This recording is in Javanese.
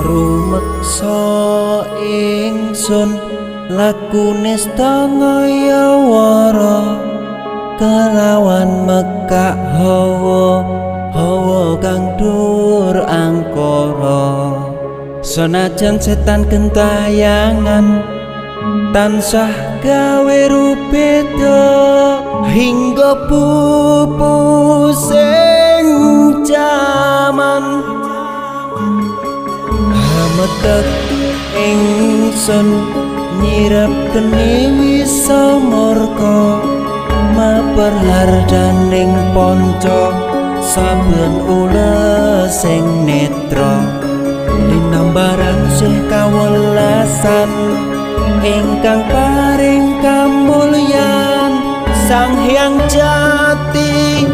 rumeksa ingsun lakune stangaya wara kelawan mekak hawa kang dur angkara senajan setan gentayangan tansah gawe rupeda hingga pupusing jaman hametek ingsun nyirep geni wisamurka maperhardaning panca saben ules sing netra linambaran sih kawelasan ingkang paring kamulyan Sang Hyang Jati